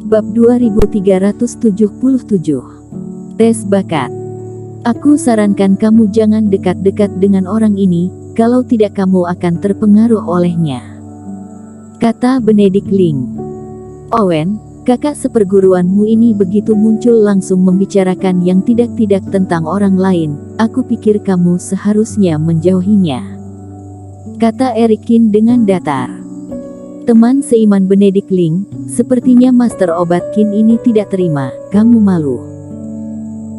Bab 2377. Tes bakat. Aku sarankan kamu jangan dekat-dekat dengan orang ini, kalau tidak kamu akan terpengaruh olehnya, kata Benedict Ling. Owen, kakak seperguruanmu ini begitu muncul langsung membicarakan yang tidak-tidak tentang orang lain. Aku pikir kamu seharusnya menjauhinya, kata Eric Kin dengan datar. Teman seiman Benedict Ling, sepertinya Master Obat Kin ini tidak terima. Kamu malu?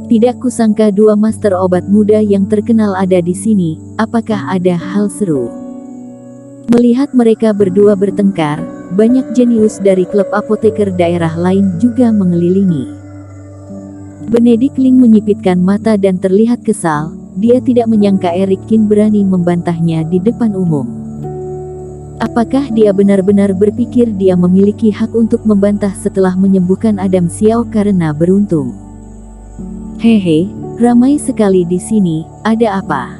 Tidak kusangka dua Master Obat muda yang terkenal ada di sini. Apakah ada hal seru? Melihat mereka berdua bertengkar, banyak jenius dari klub apoteker daerah lain juga mengelilingi. Benedict Ling menyipitkan mata dan terlihat kesal. Dia tidak menyangka Eric Kin berani membantahnya di depan umum. Apakah dia benar-benar berpikir dia memiliki hak untuk membantah setelah menyembuhkan Adam Xiao karena beruntung? Hehe, ramai sekali di sini. Ada apa?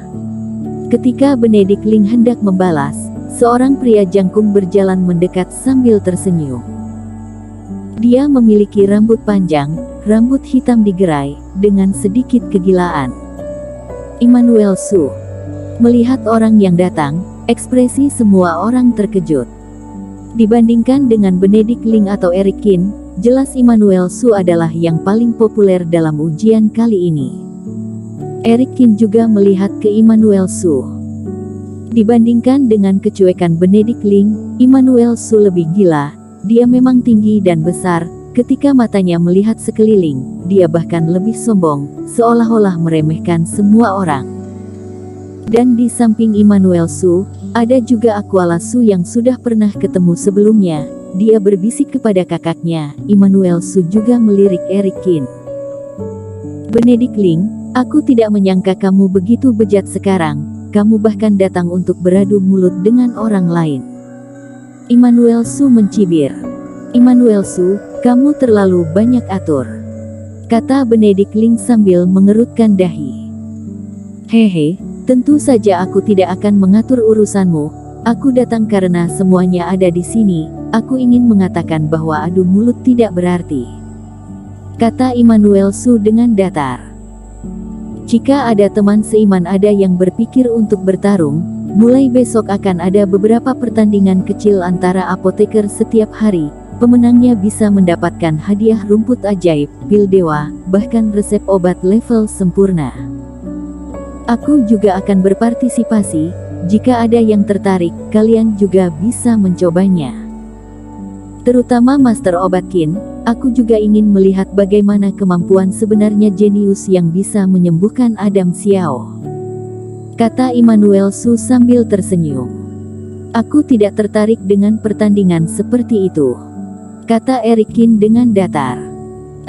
Ketika Benedict Ling hendak membalas, seorang pria jangkung berjalan mendekat sambil tersenyum. Dia memiliki rambut panjang, rambut hitam digerai, dengan sedikit kegilaan. Immanuel Su. Melihat orang yang datang, ekspresi semua orang terkejut. Dibandingkan dengan Benedict Ling atau Eric Kin, jelas Immanuel Su adalah yang paling populer dalam ujian kali ini. Eric Kin juga melihat ke Immanuel Su. Dibandingkan dengan kecuekan Benedict Ling, Immanuel Su lebih gila. Dia memang tinggi dan besar. Ketika matanya melihat sekeliling, dia bahkan lebih sombong, seolah-olah meremehkan semua orang. Dan di samping Immanuel Su, ada juga Aquala Su yang sudah pernah ketemu sebelumnya. Dia berbisik kepada kakaknya. Immanuel Su juga melirik Eric Kin. Benedict Ling, aku tidak menyangka kamu begitu bejat sekarang. Kamu bahkan datang untuk beradu mulut dengan orang lain. Immanuel Su mencibir. Immanuel Su, kamu terlalu banyak atur, kata Benedict Ling sambil mengerutkan dahi. Hehe, tentu saja aku tidak akan mengatur urusanmu. Aku datang karena semuanya ada di sini. Aku ingin mengatakan bahwa adu mulut tidak berarti, kata Immanuel Su dengan datar. Jika ada teman seiman ada yang berpikir untuk bertarung, mulai besok akan ada beberapa pertandingan kecil antara apoteker setiap hari. Pemenangnya bisa mendapatkan hadiah rumput ajaib, pil dewa, bahkan resep obat level sempurna. Aku juga akan berpartisipasi. Jika ada yang tertarik, kalian juga bisa mencobanya. Terutama Master Obat Kin, aku juga ingin melihat bagaimana kemampuan sebenarnya jenius yang bisa menyembuhkan Adam Xiao, kata Immanuel Su sambil tersenyum. Aku tidak tertarik dengan pertandingan seperti itu, kata Eric Kin dengan datar.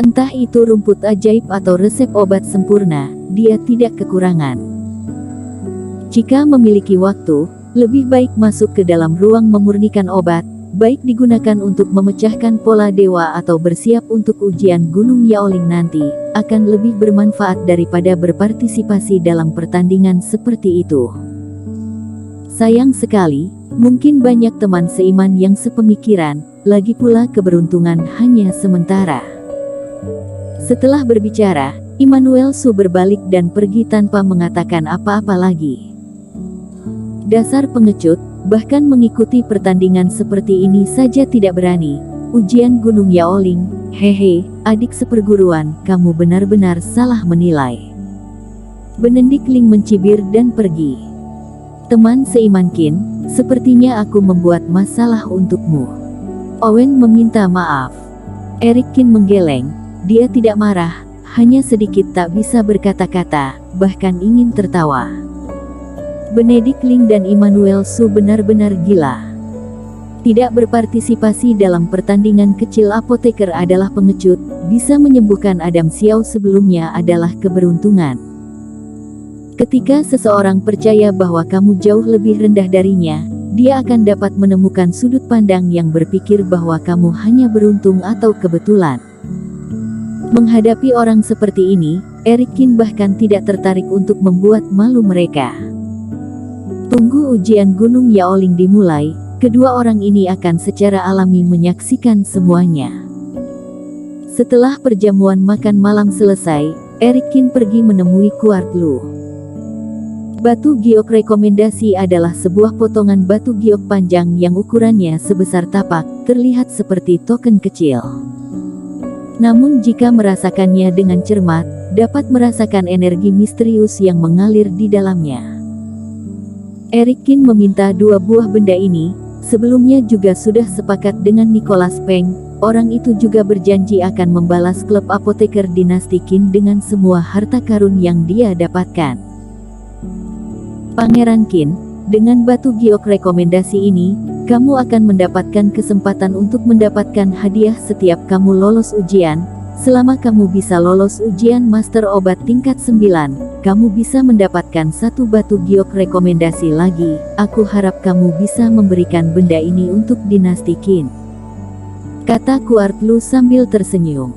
Entah itu rumput ajaib atau resep obat sempurna, dia tidak kekurangan. Jika memiliki waktu, lebih baik masuk ke dalam ruang memurnikan obat, baik digunakan untuk memecahkan pola dewa atau bersiap untuk ujian Gunung Yaoling nanti, akan lebih bermanfaat daripada berpartisipasi dalam pertandingan seperti itu. Sayang sekali, mungkin banyak teman seiman yang sepemikiran, lagi pula keberuntungan hanya sementara. Setelah berbicara, Immanuel Su berbalik dan pergi tanpa mengatakan apa-apa lagi. Dasar pengecut, bahkan mengikuti pertandingan seperti ini saja tidak berani. Ujian Gunung Yaoling, hehe, adik seperguruan, kamu benar-benar salah menilai. Benedict Ling mencibir dan pergi. Teman seiman Kin, sepertinya aku membuat masalah untukmu. Owen meminta maaf. Eric Kin menggeleng. Dia tidak marah, hanya sedikit tak bisa berkata-kata, bahkan ingin tertawa. Benedict Ling dan Immanuel Su benar-benar gila. Tidak berpartisipasi dalam pertandingan kecil apoteker adalah pengecut, bisa menyembuhkan Adam Xiao sebelumnya adalah keberuntungan. Ketika seseorang percaya bahwa kamu jauh lebih rendah darinya, dia akan dapat menemukan sudut pandang yang berpikir bahwa kamu hanya beruntung atau kebetulan. Menghadapi orang seperti ini, Eric Kin bahkan tidak tertarik untuk membuat malu mereka. Tunggu ujian Gunung Yaoling dimulai, kedua orang ini akan secara alami menyaksikan semuanya. Setelah perjamuan makan malam selesai, Erikin pergi menemui Kuart Lu. Batu giok rekomendasi adalah sebuah potongan batu giok panjang yang ukurannya sebesar tapak, terlihat seperti token kecil. Namun jika merasakannya dengan cermat, dapat merasakan energi misterius yang mengalir di dalamnya. Erikin meminta 2 buah benda ini, sebelumnya juga sudah sepakat dengan Nicholas Peng. Orang itu juga berjanji akan membalas klub apoteker dinasti Qin dengan semua harta karun yang dia dapatkan. Pangeran Qin, dengan batu giok rekomendasi ini, kamu akan mendapatkan kesempatan untuk mendapatkan hadiah setiap kamu lolos ujian. Selama kamu bisa lolos ujian Master Obat tingkat 9, kamu bisa mendapatkan 1 batu giok rekomendasi lagi. Aku harap kamu bisa memberikan benda ini untuk dinasti Qin, kata Kuart Lu sambil tersenyum.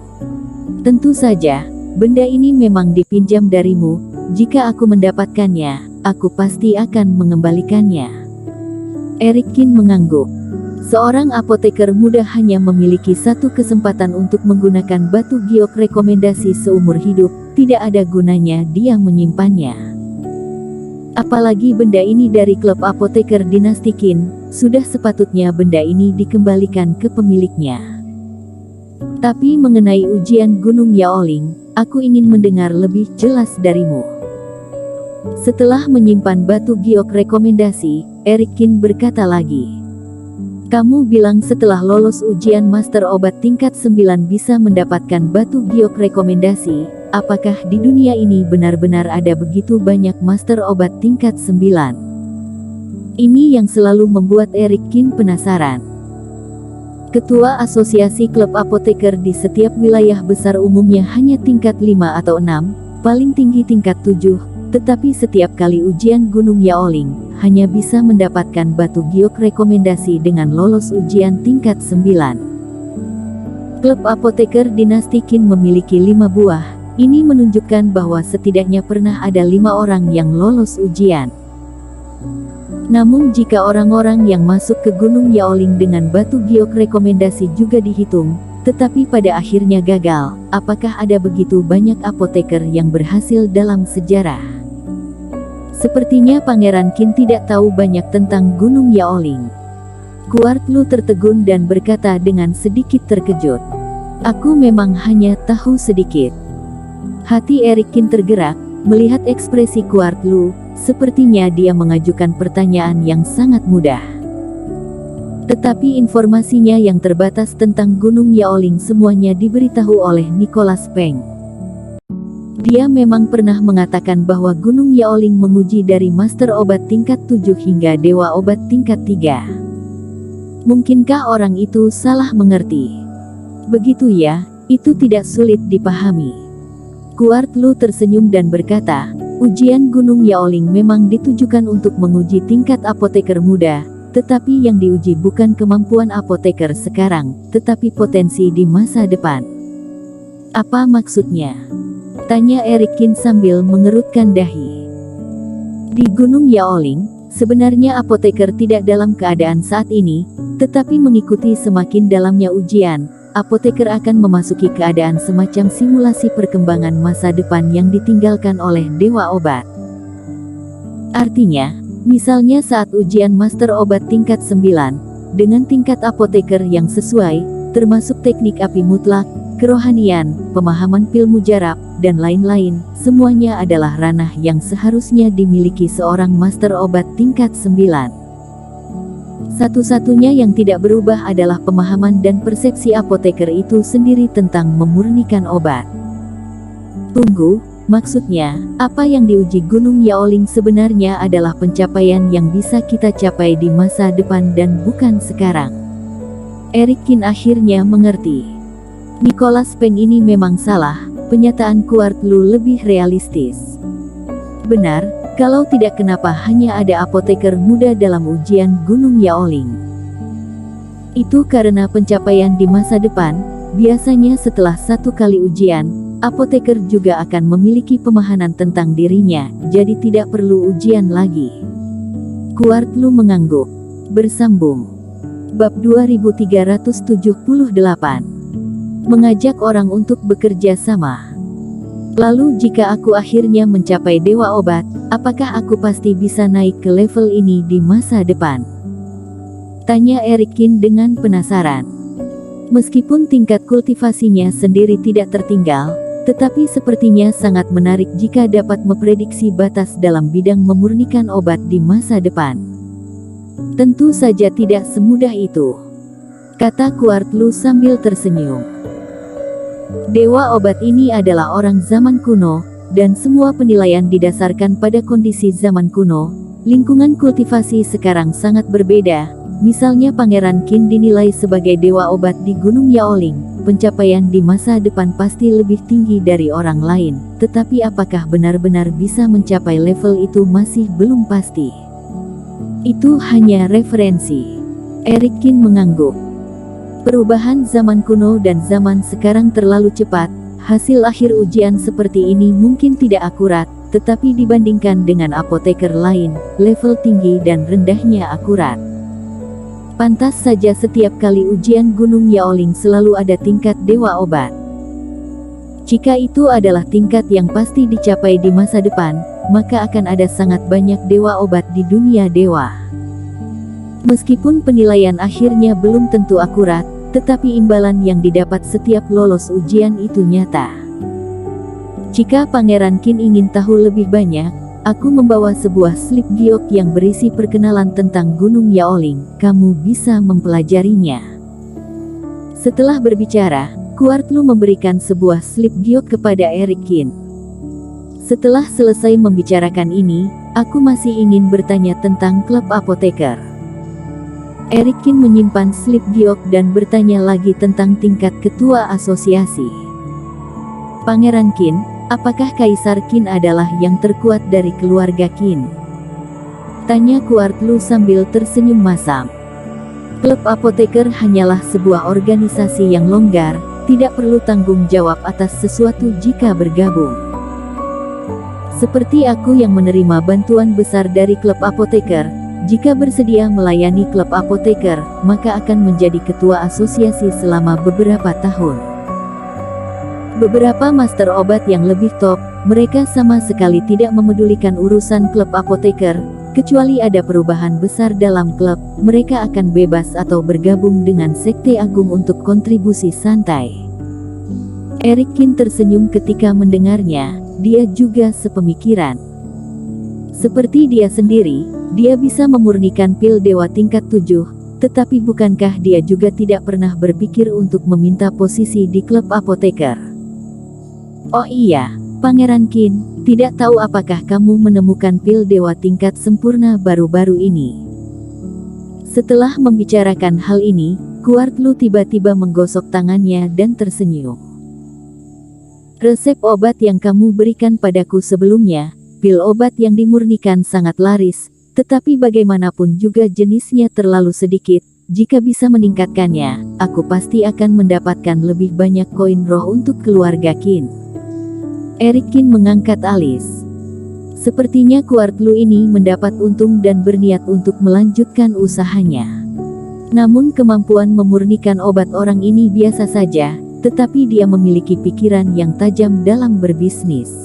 Tentu saja, benda ini memang dipinjam darimu. Jika aku mendapatkannya, aku pasti akan mengembalikannya. Erikin mengangguk. Seorang apoteker muda hanya memiliki 1 kesempatan untuk menggunakan batu giok rekomendasi seumur hidup. Tidak ada gunanya dia menyimpannya. Apalagi benda ini dari klub apoteker dinasti Qin, sudah sepatutnya benda ini dikembalikan ke pemiliknya. Tapi mengenai ujian Gunung Yaoling, aku ingin mendengar lebih jelas darimu. Setelah menyimpan batu giok rekomendasi, Erikin berkata lagi. Kamu bilang setelah lolos ujian Master Obat tingkat 9 bisa mendapatkan batu giok rekomendasi. Apakah di dunia ini benar-benar ada begitu banyak Master Obat tingkat 9? Ini yang selalu membuat Erikin penasaran. Ketua asosiasi klub apoteker di setiap wilayah besar umumnya hanya tingkat 5 atau 6, paling tinggi tingkat 7, tetapi setiap kali ujian Gunung Yaoling, hanya bisa mendapatkan batu giok rekomendasi dengan lolos ujian tingkat 9. Klub apoteker dinasti Qin memiliki 5 buah. Ini menunjukkan bahwa setidaknya pernah ada 5 orang yang lolos ujian. Namun jika orang-orang yang masuk ke Gunung Yaoling dengan batu giok rekomendasi juga dihitung, tetapi pada akhirnya gagal, apakah ada begitu banyak apoteker yang berhasil dalam sejarah? Sepertinya Pangeran Qin tidak tahu banyak tentang Gunung Yaoling. Kuart Lu tertegun dan berkata dengan sedikit terkejut. Aku memang hanya tahu sedikit. Hati Erikin tergerak, melihat ekspresi Kuart Lu, sepertinya dia mengajukan pertanyaan yang sangat mudah. Tetapi informasinya yang terbatas tentang Gunung Yaoling semuanya diberitahu oleh Nicholas Peng. Dia memang pernah mengatakan bahwa Gunung Yaoling menguji dari Master Obat tingkat 7 hingga Dewa Obat tingkat 3. Mungkinkah orang itu salah mengerti? Begitu ya, itu tidak sulit dipahami. Kuart Lu tersenyum dan berkata, ujian Gunung Yaoling memang ditujukan untuk menguji tingkat apoteker muda, tetapi yang diuji bukan kemampuan apoteker sekarang, tetapi potensi di masa depan. Apa maksudnya? Tanya Erikin sambil mengerutkan dahi. Di Gunung Yaoling, sebenarnya apoteker tidak dalam keadaan saat ini, tetapi mengikuti semakin dalamnya ujian, apoteker akan memasuki keadaan semacam simulasi perkembangan masa depan yang ditinggalkan oleh Dewa Obat. Artinya, misalnya saat ujian Master Obat tingkat 9, dengan tingkat apoteker yang sesuai, termasuk teknik api mutlak, kerohanian, pemahaman pil mujarab, dan lain-lain, semuanya adalah ranah yang seharusnya dimiliki seorang Master Obat tingkat 9. Satu-satunya yang tidak berubah adalah pemahaman dan persepsi apoteker itu sendiri tentang memurnikan obat. Tunggu, maksudnya, apa yang diuji Gunung Yaoling sebenarnya adalah pencapaian yang bisa kita capai di masa depan dan bukan sekarang. Erikin akhirnya mengerti. Nicholas Peng ini memang salah, penyataan Kuart Lu lebih realistis. Benar, kalau tidak kenapa hanya ada apoteker muda dalam ujian Gunung Yaoling. Itu karena pencapaian di masa depan, biasanya setelah 1 kali ujian, apoteker juga akan memiliki pemahaman tentang dirinya, jadi tidak perlu ujian lagi. Kuart Lu mengangguk. Bersambung. Bab 2378. Mengajak orang untuk bekerja sama. Lalu jika aku akhirnya mencapai dewa obat, apakah aku pasti bisa naik ke level ini di masa depan? Tanya Erikkin dengan penasaran. Meskipun tingkat kultivasinya sendiri tidak tertinggal, tetapi sepertinya sangat menarik jika dapat memprediksi batas dalam bidang memurnikan obat di masa depan. Tentu saja tidak semudah itu, kata Quartlu sambil tersenyum. Dewa obat ini adalah orang zaman kuno, dan semua penilaian didasarkan pada kondisi zaman kuno. Lingkungan kultivasi sekarang sangat berbeda. Misalnya Pangeran Qin dinilai sebagai dewa obat di Gunung Yaoling. Pencapaian di masa depan pasti lebih tinggi dari orang lain, tetapi apakah benar-benar bisa mencapai level itu masih belum pasti. Itu hanya referensi. Erikkin mengangguk. Perubahan zaman kuno dan zaman sekarang terlalu cepat. Hasil akhir ujian seperti ini mungkin tidak akurat, tetapi dibandingkan dengan apoteker lain, level tinggi dan rendahnya akurat. Pantas saja setiap kali ujian Gunung Yaoling selalu ada tingkat dewa obat. Jika itu adalah tingkat yang pasti dicapai di masa depan, maka akan ada sangat banyak dewa obat di dunia dewa. Meskipun penilaian akhirnya belum tentu akurat, tetapi imbalan yang didapat setiap lolos ujian itu nyata. Jika Pangeran Qin ingin tahu lebih banyak, aku membawa sebuah slip giok yang berisi perkenalan tentang Gunung Yaoling. Kamu bisa mempelajarinya. Setelah berbicara, Quartlu memberikan sebuah slip giok kepada Erikkin. Setelah selesai membicarakan ini, aku masih ingin bertanya tentang klub apoteker. Erikkin menyimpan slip giok dan bertanya lagi tentang tingkat ketua asosiasi. Pangeran Qin, apakah Kaisar Qin adalah yang terkuat dari keluarga Qin? Tanya Quartlu sambil tersenyum masam. Klub apoteker hanyalah sebuah organisasi yang longgar, tidak perlu tanggung jawab atas sesuatu jika bergabung. Seperti aku yang menerima bantuan besar dari klub apoteker, jika bersedia melayani klub apoteker, maka akan menjadi ketua asosiasi selama beberapa tahun. Beberapa master obat yang lebih top, mereka sama sekali tidak memedulikan urusan klub apoteker, kecuali ada perubahan besar dalam klub, mereka akan bebas atau bergabung dengan sekte agung untuk kontribusi santai. Erikkin tersenyum ketika mendengarnya, dia juga sepemikiran. Seperti dia sendiri, dia bisa memurnikan pil dewa tingkat 7, tetapi bukankah dia juga tidak pernah berpikir untuk meminta posisi di klub apoteker? Oh iya, Pangeran Qin, tidak tahu apakah kamu menemukan pil dewa tingkat sempurna baru-baru ini. Setelah membicarakan hal ini, Quartlu tiba-tiba menggosok tangannya dan tersenyum. Resep obat yang kamu berikan padaku sebelumnya, pil obat yang dimurnikan sangat laris, tetapi bagaimanapun juga jenisnya terlalu sedikit. Jika bisa meningkatkannya, aku pasti akan mendapatkan lebih banyak koin roh untuk keluarga Qin. Erikkin mengangkat alis. Sepertinya Quartlu ini mendapat untung dan berniat untuk melanjutkan usahanya. Namun kemampuan memurnikan obat orang ini biasa saja, tetapi dia memiliki pikiran yang tajam dalam berbisnis.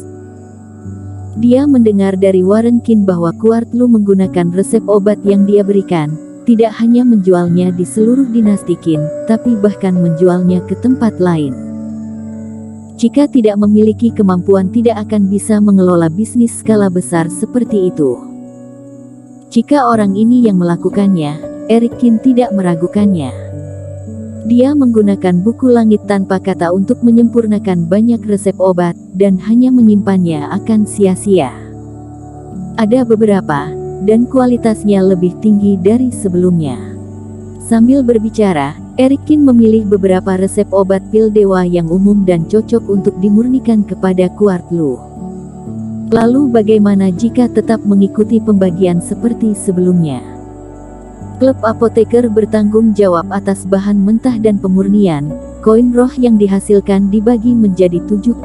Dia mendengar dari Warren Qin bahwa Quartlu menggunakan resep obat yang dia berikan, tidak hanya menjualnya di seluruh dinasti Qin, tapi bahkan menjualnya ke tempat lain. Jika tidak memiliki kemampuan tidak akan bisa mengelola bisnis skala besar seperti itu. Jika orang ini yang melakukannya, Erikkin tidak meragukannya. Dia menggunakan buku langit tanpa kata untuk menyempurnakan banyak resep obat, dan hanya menyimpannya akan sia-sia. Ada beberapa, dan kualitasnya lebih tinggi dari sebelumnya. Sambil berbicara, Erikkin memilih beberapa resep obat pil dewa yang umum dan cocok untuk dimurnikan kepada Quartlu. Lalu bagaimana jika tetap mengikuti pembagian seperti sebelumnya? Klub apoteker bertanggung jawab atas bahan mentah dan pemurnian. Koin roh yang dihasilkan dibagi menjadi 70%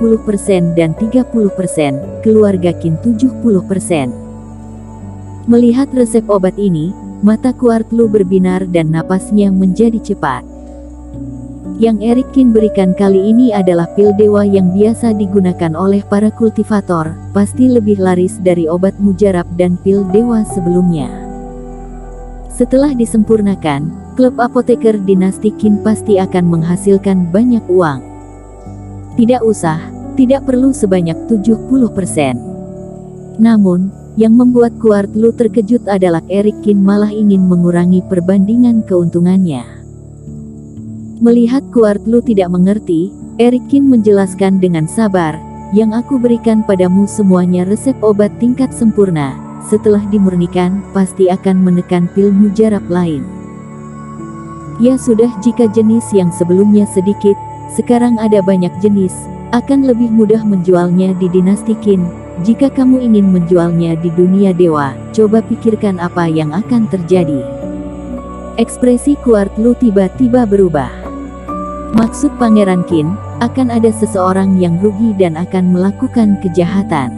dan 30%, keluarga Qin 70%. Melihat resep obat ini, mata Quartlu berbinar dan napasnya menjadi cepat. Yang Eric Kin berikan kali ini adalah pil dewa yang biasa digunakan oleh para kultivator, pasti lebih laris dari obat mujarab dan pil dewa sebelumnya. Setelah disempurnakan, klub apoteker dinasti Qin pasti akan menghasilkan banyak uang. Tidak usah, tidak perlu sebanyak 70%. Namun, yang membuat Kuart Lu terkejut adalah Eric Kin malah ingin mengurangi perbandingan keuntungannya. Melihat Kuart Lu tidak mengerti, Eric Kin menjelaskan dengan sabar, "Yang aku berikan padamu semuanya resep obat tingkat sempurna. Setelah dimurnikan, pasti akan menekan pil mujarab lain. Ya sudah, jika jenis yang sebelumnya sedikit, sekarang ada banyak jenis, akan lebih mudah menjualnya di dinasti Qin. Jika kamu ingin menjualnya di dunia dewa, coba pikirkan apa yang akan terjadi." Ekspresi Kuart Lu tiba-tiba berubah. Maksud Pangeran Qin, akan ada seseorang yang rugi dan akan melakukan kejahatan.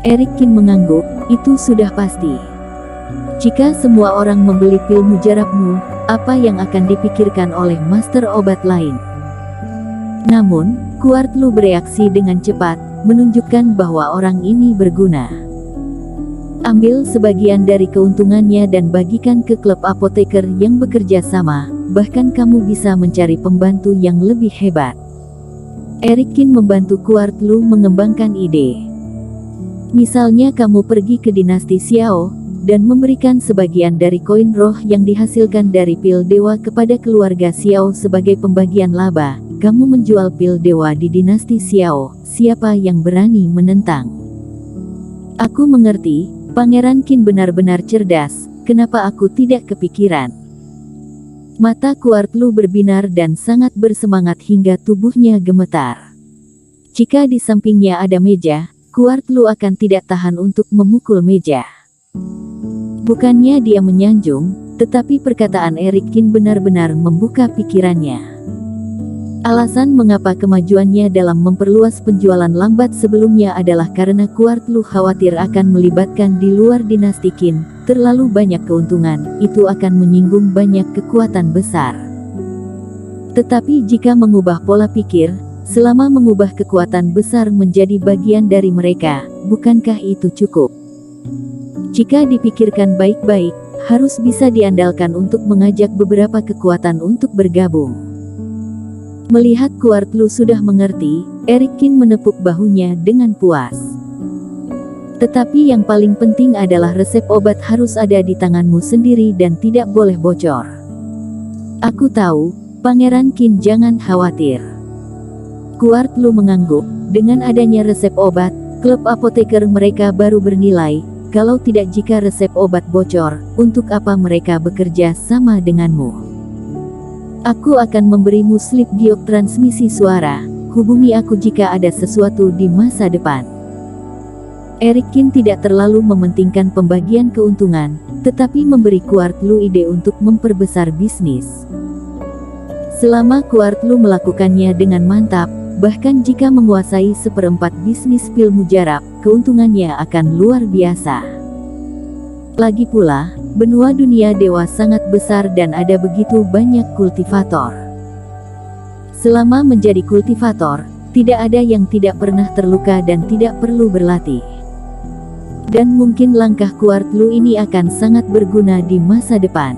Eric Kin mengangguk, itu sudah pasti. Jika semua orang membeli pil mujarabmu, apa yang akan dipikirkan oleh master obat lain? Namun, Kuart Lu bereaksi dengan cepat, menunjukkan bahwa orang ini berguna. Ambil sebagian dari keuntungannya dan bagikan ke klub apoteker yang bekerja sama, bahkan kamu bisa mencari pembantu yang lebih hebat. Eric Kin membantu Kuart Lu mengembangkan ide. Misalnya kamu pergi ke dinasti Xiao, dan memberikan sebagian dari koin roh yang dihasilkan dari pil dewa kepada keluarga Xiao sebagai pembagian laba. Kamu menjual pil dewa di dinasti Xiao, siapa yang berani menentang? Aku mengerti, Pangeran Qin benar-benar cerdas, kenapa aku tidak kepikiran? Mata Kuart Lu berbinar dan sangat bersemangat hingga tubuhnya gemetar. Jika di sampingnya ada meja, Kuart Lu akan tidak tahan untuk memukul meja. Bukannya dia menyanjung, tetapi perkataan Eric Kin benar-benar membuka pikirannya. Alasan mengapa kemajuannya dalam memperluas penjualan lambat sebelumnya adalah karena Kuart Lu khawatir akan melibatkan di luar dinasti Qin, terlalu banyak keuntungan, itu akan menyinggung banyak kekuatan besar. Tetapi jika mengubah pola pikir, selama mengubah kekuatan besar menjadi bagian dari mereka, bukankah itu cukup? Jika dipikirkan baik-baik, harus bisa diandalkan untuk mengajak beberapa kekuatan untuk bergabung. Melihat Kuart Lu sudah mengerti, Eric Kin menepuk bahunya dengan puas. Tetapi yang paling penting adalah resep obat harus ada di tanganmu sendiri dan tidak boleh bocor. Aku tahu, Pangeran Qin, jangan khawatir. Kuart Lu mengangguk, dengan adanya resep obat, klub apoteker mereka baru bernilai, kalau tidak jika resep obat bocor, untuk apa mereka bekerja sama denganmu? Aku akan memberimu slip giok transmisi suara, hubungi aku jika ada sesuatu di masa depan. Eric Kin tidak terlalu mementingkan pembagian keuntungan, tetapi memberi Kuart Lu ide untuk memperbesar bisnis. Selama Kuart Lu melakukannya dengan mantap, bahkan jika menguasai seperempat bisnis pil mujarab, keuntungannya akan luar biasa. Lagi pula, benua dunia dewa sangat besar dan ada begitu banyak kultivator. Selama menjadi kultivator, tidak ada yang tidak pernah terluka dan tidak perlu berlatih. Dan mungkin langkah Kuart Lu ini akan sangat berguna di masa depan.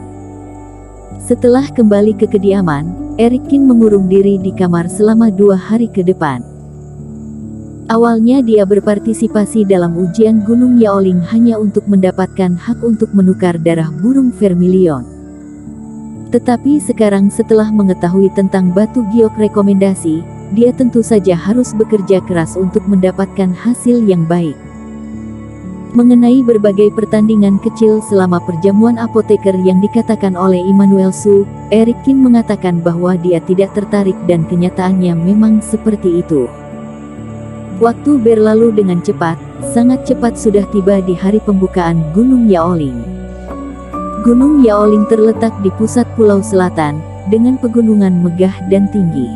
Setelah kembali ke kediaman, Eric Kin mengurung diri di kamar selama 2 hari ke depan. Awalnya dia berpartisipasi dalam ujian Gunung Yaoling hanya untuk mendapatkan hak untuk menukar darah burung vermilion. Tetapi sekarang setelah mengetahui tentang batu giok rekomendasi, dia tentu saja harus bekerja keras untuk mendapatkan hasil yang baik. Mengenai berbagai pertandingan kecil selama perjamuan apoteker yang dikatakan oleh Immanuel Su, Eric Kin mengatakan bahwa dia tidak tertarik dan kenyataannya memang seperti itu. Waktu berlalu dengan cepat, sangat cepat sudah tiba di hari pembukaan Gunung Yaoling. Gunung Yaoling terletak di pusat pulau selatan, dengan pegunungan megah dan tinggi.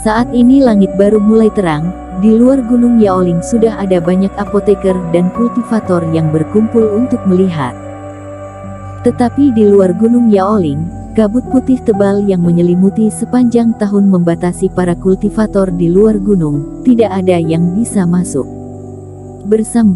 Saat ini langit baru mulai terang, di luar Gunung Yaoling sudah ada banyak apoteker dan kultivator yang berkumpul untuk melihat. Tetapi di luar Gunung Yaoling, Kabut putih tebal yang menyelimuti sepanjang tahun membatasi para kultivator di luar gunung, tidak ada yang bisa masuk. Bersambung.